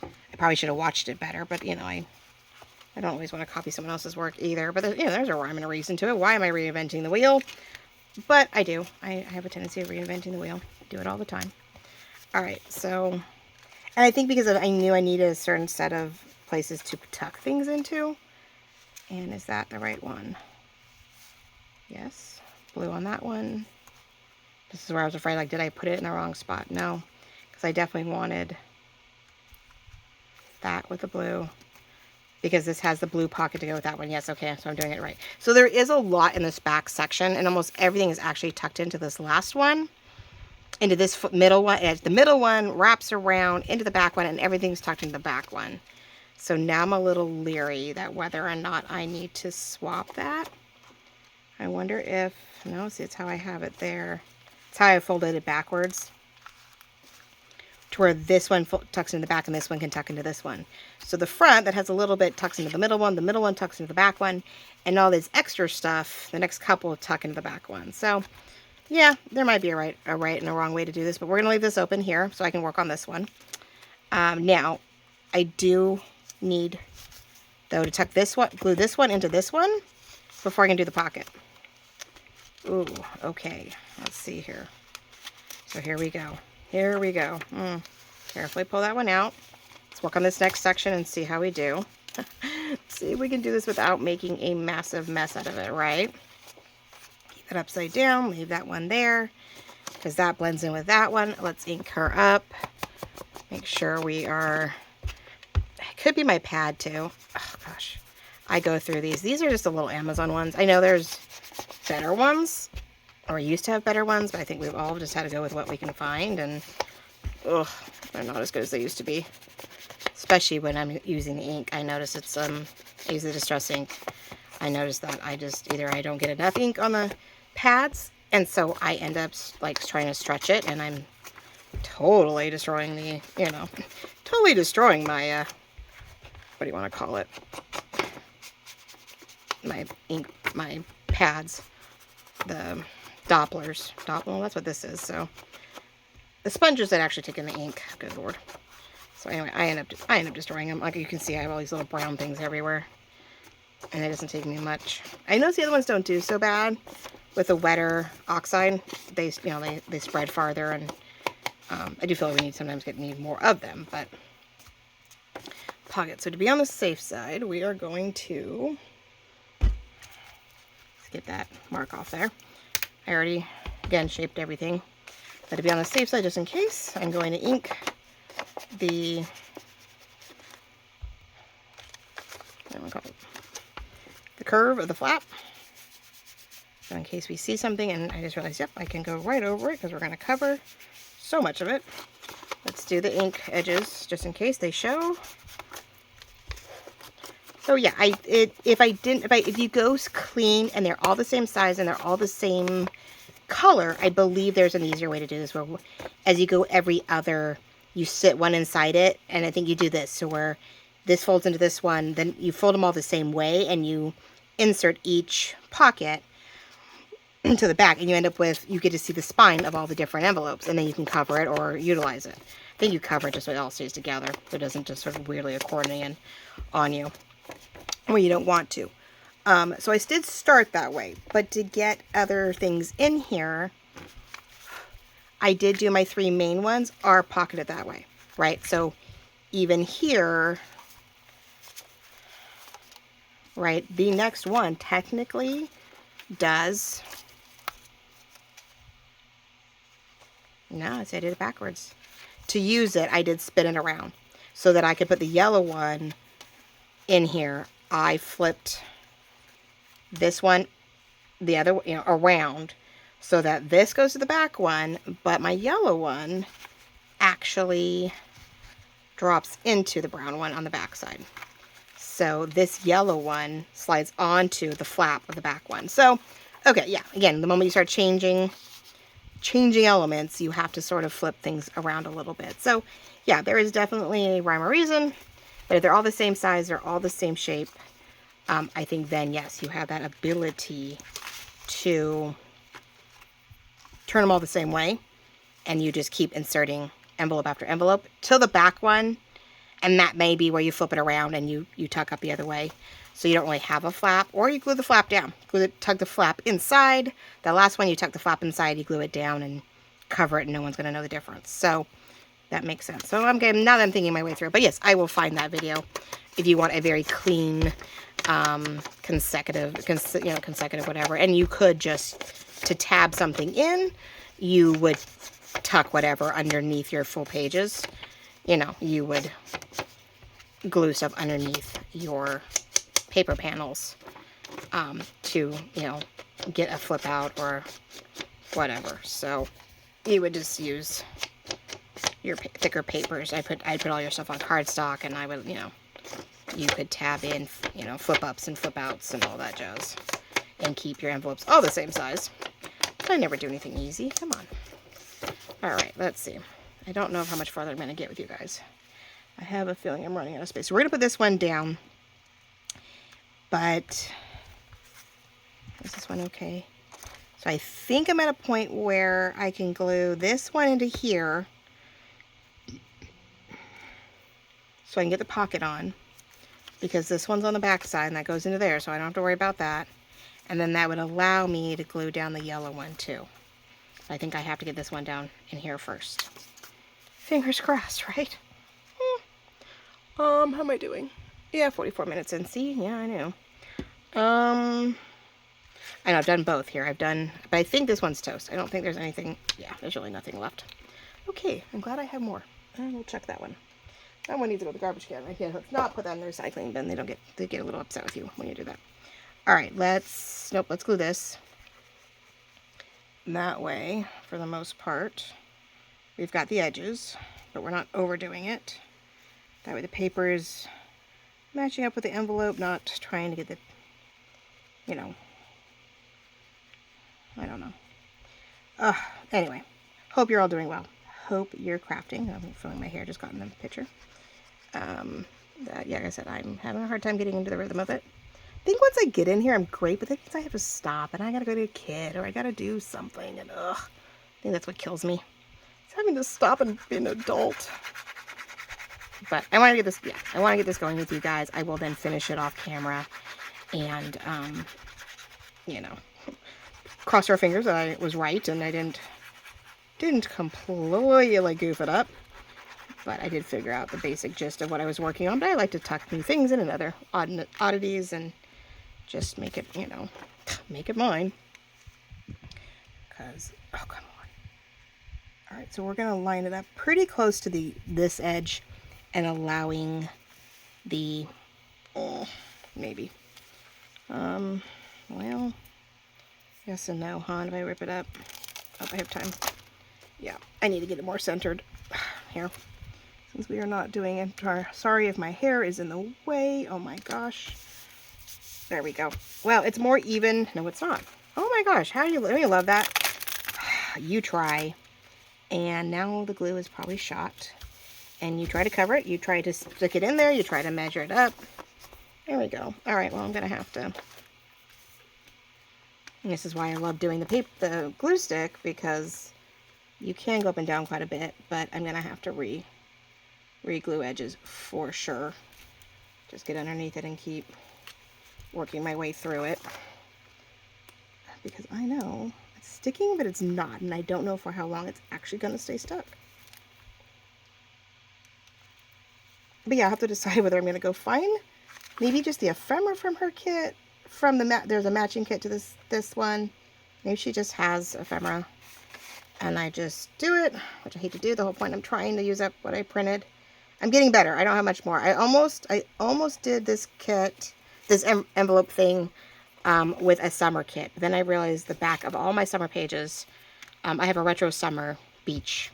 I probably should have watched it better, but I don't always want to copy someone else's work either. But there's a rhyme and a reason to it. Why am I reinventing the wheel? But I do. I have a tendency of reinventing the wheel. I do it all the time. All right, so, and I think because I knew I needed a certain set of places to tuck things into. And is that the right one? Yes. Blue on that one. This is where I was afraid, like, did I put it in the wrong spot? No, because I definitely wanted that with the blue, because this has the blue pocket to go with that one. Yes, okay, so I'm doing it right. So there is a lot in this back section, and almost everything is actually tucked into this last one, into this middle one. And the middle one wraps around into the back one, and everything's tucked into the back one. So now I'm a little leery that whether or not I need to swap that. I wonder if, no, see, it's how I have it there. It's how I folded it backwards, to where this one tucks into the back and this one can tuck into this one. So the front that has a little bit tucks into the middle one tucks into the back one, and all this extra stuff, the next couple tuck into the back one. So yeah, there might be a right and a wrong way to do this, but we're gonna leave this open here so I can work on this one. Now I do need, though, to tuck this one, glue this one into this one before I can do the pocket. Ooh, okay, let's see here. So here we go. Here we go. Carefully pull that one out. Let's work on this next section and see how we do. See if we can do this without making a massive mess out of it, right? Keep it upside down. Leave that one there, because that blends in with that one. Let's ink her up. Make sure we are... It could be my pad, too. Oh, gosh. I go through these. These are just the little Amazon ones. I know there's better ones, or used to have better ones, but I think we've all just had to go with what we can find, and ugh, they're not as good as they used to be. Especially when I'm using the ink. I notice it's, I use the Distress ink. I notice that I just, either I don't get enough ink on the pads, and so I end up, like, trying to stretch it, and I'm totally destroying the, you know, totally destroying my, what do you want to call it? My ink, my pads. The Dopplers. Well, that's what this is, so. The sponges that actually take in the ink. Good lord. So anyway, I end up destroying them. Like you can see, I have all these little brown things everywhere. And it doesn't take me much. I notice the other ones don't do so bad with the wetter oxide. They, you know, they spread farther, and I do feel like we sometimes need more of them, but pocket. So to be on the safe side, we are going to, let's get that mark off there. I already, again, shaped everything. But to be on the safe side, just in case, I'm going to ink the, curve of the flap. So in case we see something, and I just realized, yep, I can go right over it because we're going to cover so much of it. Let's do the ink edges just in case they show. So yeah, if you go clean and they're all the same size and they're all the same color, I believe there's an easier way to do this, where as you go every other, you sit one inside it, and I think you do this, so where this folds into this one, then you fold them all the same way, and you insert each pocket into the back, and you end up with, you get to see the spine of all the different envelopes, and then you can cover it or utilize it. I think you cover it just so it all stays together, so it doesn't just sort of weirdly accordion on you where you don't want to. So I did start that way, but to get other things in here, I did do my 3 main ones are pocketed that way, right? So even here, right, the next one technically does, no, I did it backwards. To use it, I did spin it around so that I could put the yellow one in here. I flipped this one the other, you know, around so that this goes to the back one, but my yellow one actually drops into the brown one on the back side. So this yellow one slides onto the flap of the back one. So, okay, yeah, again, the moment you start changing elements, you have to sort of flip things around a little bit. So, yeah, there is definitely a rhyme or reason, but if they're all the same size, they're all the same shape, I think then, yes, you have that ability to turn them all the same way, and you just keep inserting envelope after envelope till the back one, and that may be where you flip it around and you tuck up the other way, so you don't really have a flap, or you glue the flap down. Tuck the flap inside. The last one, you tuck the flap inside, you glue it down and cover it, and no one's going to know the difference. So that makes sense. So I'm getting, now that I'm thinking my way through, but yes, I will find that video if you want a very clean, consecutive whatever. And you could just, to tab something in, you would tuck whatever underneath your full pages. You know, you would glue stuff underneath your paper panels to, you know, get a flip out or whatever. So you would just use your thicker papers. I'd put all your stuff on cardstock, and I would, you know, you could tab in, you know, flip ups and flip outs and all that jazz, and keep your envelopes all the same size. But I never do anything easy. Come on. All right, let's see. I don't know how much farther I'm going to get with you guys. I have a feeling I'm running out of space. So we're going to put this one down. But is this one okay? So I think I'm at a point where I can glue this one into here so I can get the pocket on, because this one's on the back side and that goes into there, so I don't have to worry about that. And then that would allow me to glue down the yellow one too. I think I have to get this one down in here first. Fingers crossed, right? How am I doing? Yeah, 44 minutes in. See? Yeah, I know. I know I've done both here. But I think this one's toast. I don't think there's anything. Yeah, there's really nothing left. Okay, I'm glad I have more. We'll check that one. That one needs to go to the garbage can. I can't not put that in the recycling bin. They get a little upset with you when you do that. All right, let's glue this. That way, for the most part, we've got the edges, but we're not overdoing it. That way the paper is matching up with the envelope, not trying to get the, you know, I don't know. Anyway, hope you're all doing well. Hope you're crafting. I'm feeling my hair just got in the picture. Yeah, like I said, I'm having a hard time getting into the rhythm of it. I think once I get in here, I'm great, but then I have to stop, and I gotta go to a kid, or I gotta do something, and I think that's what kills me. It's having to stop and be an adult. But I want to get this, yeah, I want to get this going with you guys. I will then finish it off camera, and, you know, cross our fingers that I was right, and I didn't completely goof it up. But I did figure out the basic gist of what I was working on. But I like to tuck new things in and other oddities and just make it, you know, make it mine. Because, oh, come on. All right, so we're going to line it up pretty close to this edge and allowing the, maybe. Well, yes and no, huh? If I rip it up. Oh, I have time. Yeah, I need to get it more centered here. Since we are not doing it, sorry if my hair is in the way. Oh my gosh. There we go. Well, it's more even. No, it's not. Oh my gosh, how do you love that? You try. And now the glue is probably shot. And you try to cover it. You try to stick it in there. You try to measure it up. There we go. All right, well, I'm going to have to. And this is why I love doing the glue stick, because you can go up and down quite a bit, but I'm going to have to re-glue edges for sure. Just get underneath it and keep working my way through it, because I know it's sticking, but it's not, and I don't know for how long it's actually going to stay stuck. But yeah, I have to decide whether I'm going to go find maybe just the ephemera from her kit, from there's a matching kit to this one. Maybe she just has ephemera and I just do it, which I hate to do. The whole point, I'm trying to use up what I printed. I'm getting better. I don't have much more. I almost did this kit, this envelope thing with a summer kit. Then I realized the back of all my summer pages, I have a retro summer beach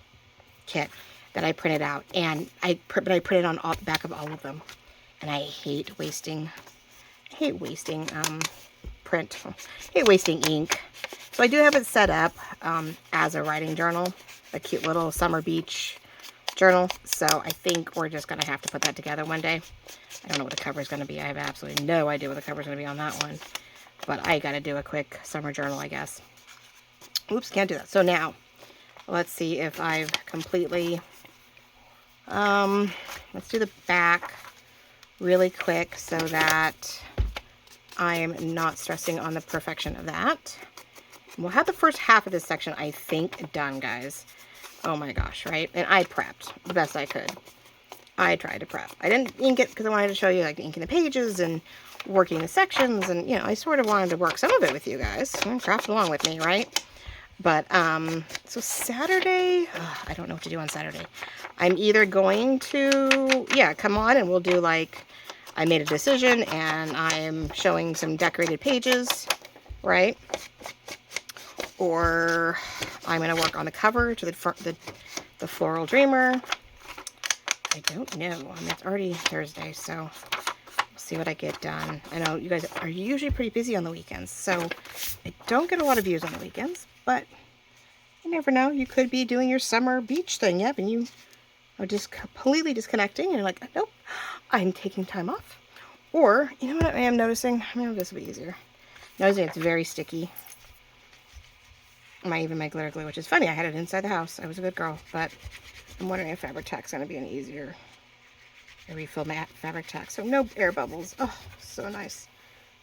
kit that I printed out, and I printed on the back of all of them. And I hate wasting print. I hate wasting ink. So I do have it set up as a writing journal, a cute little summer beach journal. So I think we're just going to have to put that together one day. I don't know what the cover is going to be. I have absolutely no idea what the cover is going to be on that one. But I got to do a quick summer journal, I guess. Oops, can't do that. So now, let's see if I've completely... let's do the back really quick so that I'm not stressing on the perfection of that. We'll have the first half of this section, I think, done, guys. Oh my gosh, right? And I prepped the best I could. I tried to prep. I didn't ink it because I wanted to show you, like, inking the pages and working the sections. And, you know, I sort of wanted to work some of it with you guys. Craft along with me, right? But, so Saturday, I don't know what to do on Saturday. I'm either going to, yeah, come on and we'll do, like, I made a decision and I'm showing some decorated pages, right? Or I'm going to work on the cover to the Floral Dreamer. I don't know. I mean, it's already Thursday, so we'll see what I get done. I know you guys are usually pretty busy on the weekends, so I don't get a lot of views on the weekends, but you never know. You could be doing your summer beach thing, yep, and you are just completely disconnecting, and you're like, nope, I'm taking time off. Or, you know what I am noticing? Maybe this will be easier. Noticing it's very sticky. Even my glitter glue, which is funny. I had it inside the house. I was a good girl, but I'm wondering if fabric tack's going to be an easier refill matte fabric tack. So no air bubbles. Oh, so nice.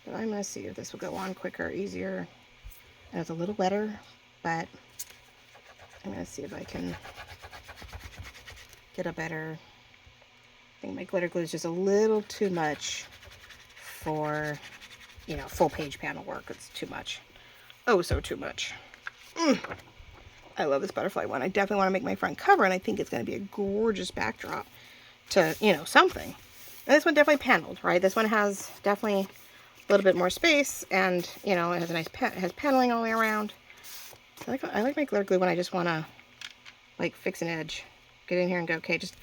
But I'm going to see if this will go on quicker, easier. And it's a little wetter, but I'm going to see if I can get a better... I think my glitter glue is just a little too much for, you know, full page panel work. It's too much. Oh, so too much. I love this butterfly one. I definitely want to make my front cover, and I think it's going to be a gorgeous backdrop to, you know, something. And this one definitely paneled, right? This one has definitely a little bit more space, and, you know, it has a nice has paneling all the way around. I like my glitter glue when I just want to like fix an edge. Get in here and go, okay, just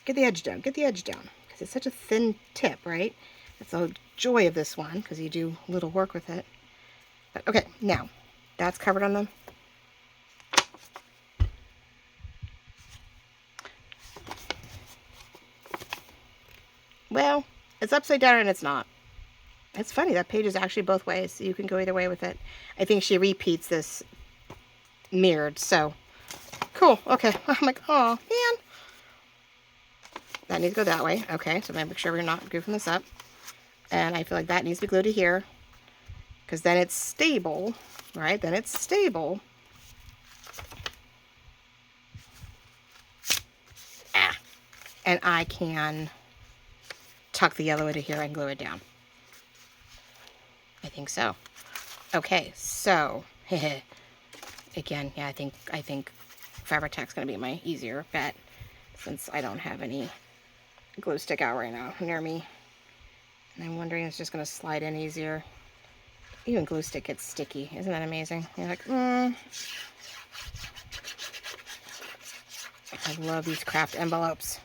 get the edge down. Get the edge down. Because it's such a thin tip, right? That's the joy of this one, because you do little work with it. But okay, now that's covered on them. Well, it's upside down and it's not. It's funny, that page is actually both ways, so you can go either way with it. I think she repeats this mirrored, so cool. Okay, I'm like, oh man, that needs to go that way. Okay, so make sure we're not goofing this up. And I feel like that needs to be glued to here, because then it's stable, right? Then it's stable. And I can tuck the yellow into here and glue it down. I think so. Okay, so again, yeah, I think Fabri-Tac's gonna be my easier bet, since I don't have any glue stick out right now near me. And I'm wondering if it's just gonna slide in easier. Even glue stick gets sticky. Isn't that amazing? You're like, I love these craft envelopes.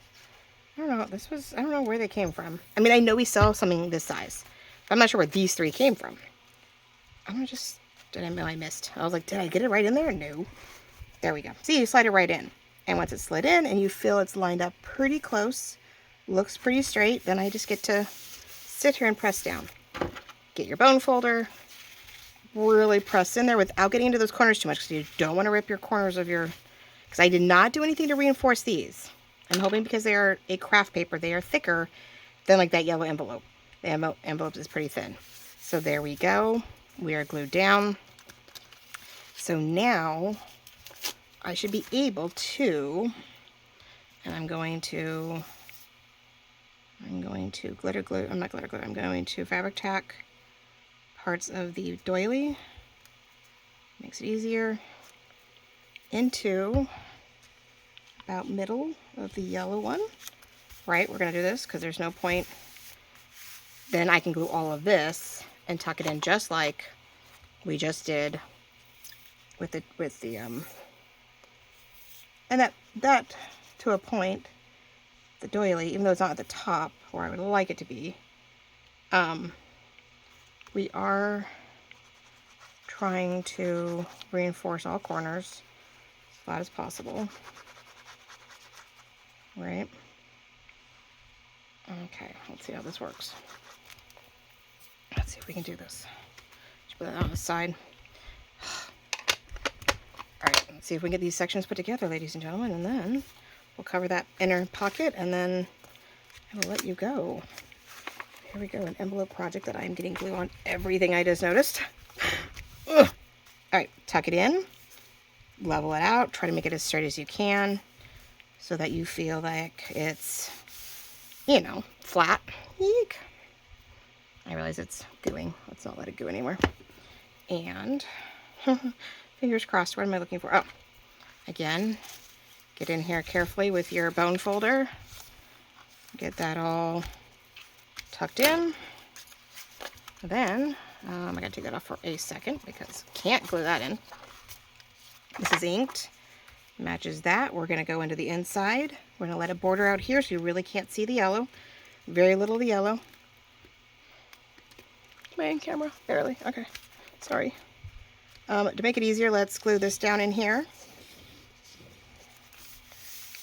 I don't know, I don't know where they came from. I mean, I know we sell something this size, but I'm not sure where these three came from. I'm gonna just, I missed. I was like, did I get it right in there? No. There we go. See, you slide it right in. And once it's slid in and you feel it's lined up pretty close, looks pretty straight, then I just get to sit here and press down. Get your bone folder, really press in there without getting into those corners too much, because you don't want to rip your corners of your, because I did not do anything to reinforce these. I'm hoping because they are a craft paper, they are thicker than like that yellow envelope. The envelope is pretty thin. So there we go. We are glued down. So now I should be able to, and I'm going to glitter glue, I'm going to Fabri-Tac parts of the doily, makes it easier, into about middle of the yellow one, right? We're gonna do this because there's no point, then I can glue all of this and tuck it in just like we just did with the and that to a point, the doily, even though it's not at the top where I would like it to be, we are trying to reinforce all corners as flat as possible, right? Okay, let's see how this works. Let's see if we can do this. Just put that on the side. Alright, let's see if we can get these sections put together, ladies and gentlemen, and then we'll cover that inner pocket, and then I will let you go. Here we go, an envelope project that I'm getting glue on everything I just noticed. Alright, tuck it in, level it out, try to make it as straight as you can so that you feel like it's, you know, flat. Eek. I realize it's gooing. Let's not let it go anywhere. And fingers crossed, what am I looking for? Oh, again, get in here carefully with your bone folder. Get that all tucked in. Then, I gotta take that off for a second because can't glue that in. This is inked. Matches that. We're gonna go into the inside. We're gonna let it border out here so you really can't see the yellow. Very little of the yellow. My camera, barely. Okay, sorry. To make it easier, let's glue this down in here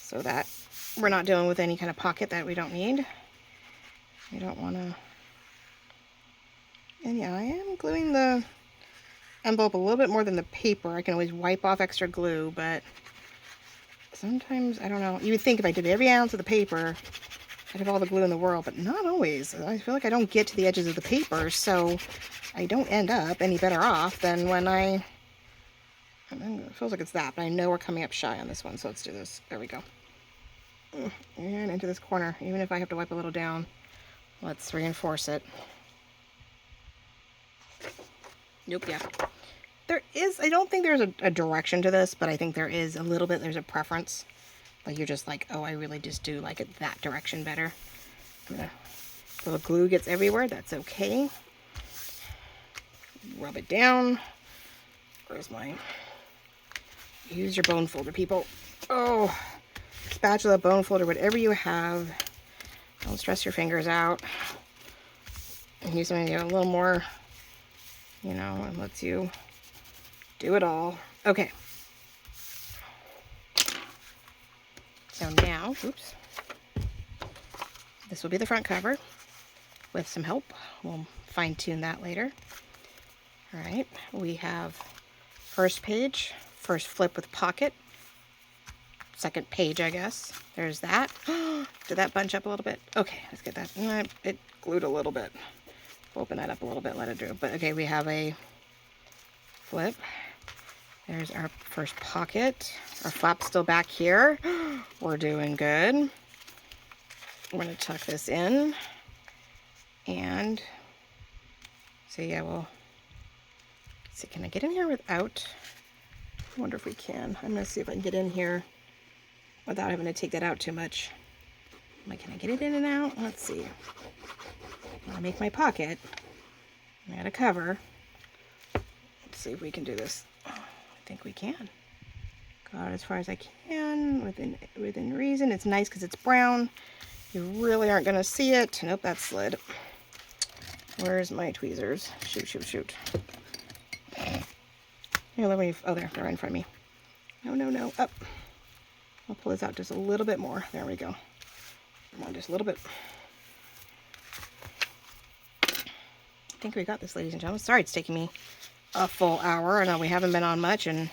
so that we're not dealing with any kind of pocket that we don't need. You don't want to. And yeah, I am gluing the envelope a little bit more than the paper. I can always wipe off extra glue, but sometimes, I don't know. You would think if I did every ounce of the paper, I'd have all the glue in the world, but not always. I feel like I don't get to the edges of the paper, so I don't end up any better off than when it feels like it's that, but I know we're coming up shy on this one, so let's do this. There we go. And into this corner, even if I have to wipe a little down, let's reinforce it. Nope, yeah. There is, I don't think there's a direction to this, but I think there is a little bit, there's a preference. Like you're just like, oh, I really just do like it that direction better. Little glue gets everywhere, that's okay. Rub it down. Where's my Use your bone folder, people. Oh, spatula, bone folder, whatever you have. Don't stress your fingers out. And use something a little more, you know, and lets you do it all. Okay. So now, oops. This will be the front cover with some help. We'll fine tune that later. All right, we have first page, first flip with pocket, second page, I guess. There's that. Did that bunch up a little bit? Okay, let's get that. It glued a little bit. Open that up a little bit, let it do. But okay, we have a flip. There's our first pocket. Our flap's still back here. We're doing good. We're going to tuck this in. And so yeah, we'll see. Can I get in here without? I wonder if we can. I'm going to see if I can get in here without having to take that out too much. Like, can I get it in and out? Let's see. I'm going to make my pocket. I got a cover. Let's see if we can do this. I think we can. Got as far as I can within reason. It's nice because it's brown. You really aren't going to see it. Nope, that slid. Where's my tweezers? Shoot, shoot, shoot. Here, let me. Oh, there. They're right in front of me. No, no, no. Up. I'll pull this out just a little bit more. There we go. Come on, just a little bit. I think we got this, ladies and gentlemen. Sorry it's taking me a full hour. I know we haven't been on much and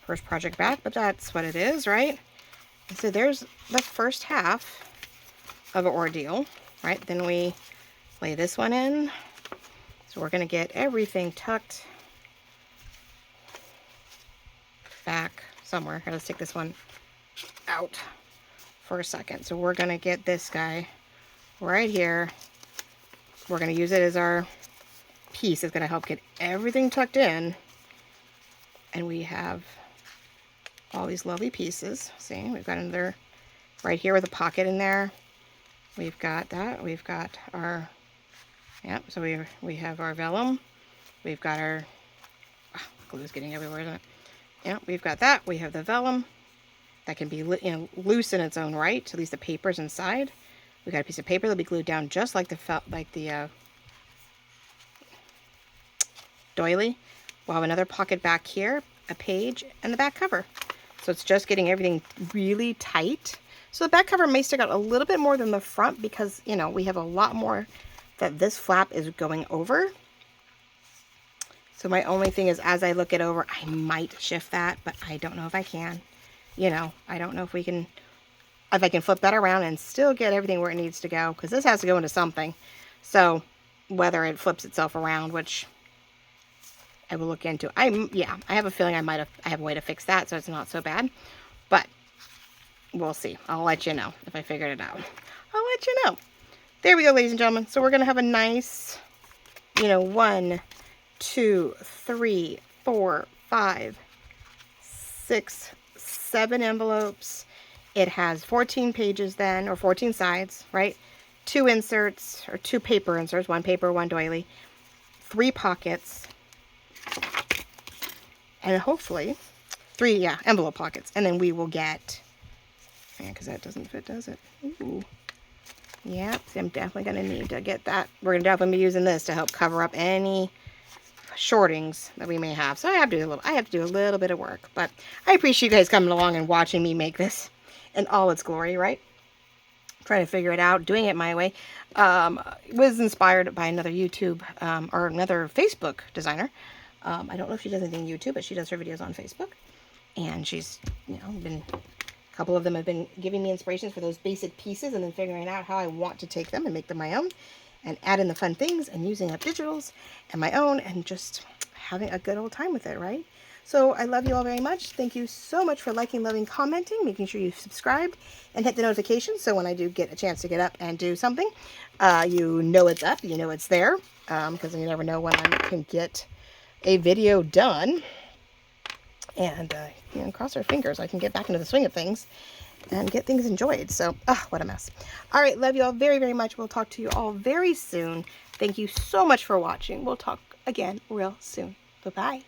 first project back, but that's what it is, right? And so there's the first half of an ordeal, right? Then we lay this one in. So we're going to get everything tucked back somewhere. Here, let's take this one out for a second. So we're going to get this guy right here. We're going to use it as our piece. It's going to help get everything tucked in. And we have all these lovely pieces. See, we've got another right here with a pocket in there. We've got that. We've got our, yep, so we have our vellum. We've got our, glue's getting everywhere, isn't it? Yeah, we've got that. We have the vellum. That can be, you know, loose in its own right. At least the paper's inside. We got a piece of paper that'll be glued down just like the doily. We'll have another pocket back here, a page, and the back cover. So it's just getting everything really tight. So the back cover may stick out a little bit more than the front because, you know, we have a lot more that this flap is going over. So my only thing is, as I look it over, I might shift that, but I don't know if I can. You know, I don't know if we can, if I can flip that around and still get everything where it needs to go, because this has to go into something. So whether it flips itself around, which I will look into. Yeah, I have a feeling I have a way to fix that so it's not so bad, but we'll see. I'll let you know if I figured it out. I'll let you know. There we go, ladies and gentlemen. So we're going to have a nice, you know, 1, 2, 3, 4, 5, 6, 7 envelopes. It has 14 pages then, or 14 sides, right? 2 inserts, or 2 paper inserts, 1 paper, 1 doily, 3 pockets, and hopefully 3, yeah, envelope pockets. And then we will get, yeah, because that doesn't fit, does it? Ooh. Yeah, see, I'm definitely going to need to get that. We're going to definitely be using this to help cover up any shortings that we may have. So I have to do a little bit of work, but I appreciate you guys coming along and watching me make this in all its glory, right? Trying to figure it out, doing it my way. Was inspired by another YouTube or another Facebook designer. I don't know if she does anything YouTube, but she does her videos on Facebook, and she's, you know, a couple of them have been giving me inspirations for those basic pieces, and then figuring out how I want to take them and make them my own, and add in the fun things, and using up digitals and my own, and just having a good old time with it, right? So I love you all very much. Thank you so much for liking, loving, commenting, making sure you subscribe and hit the notifications so when I do get a chance to get up and do something, you know it's up, you know it's there, because you never know when I can get a video done. And you know, cross our fingers, I can get back into the swing of things and get things enjoyed. So, what a mess. All right, love you all very, very much. We'll talk to you all very soon. Thank you so much for watching. We'll talk again real soon. Bye-bye.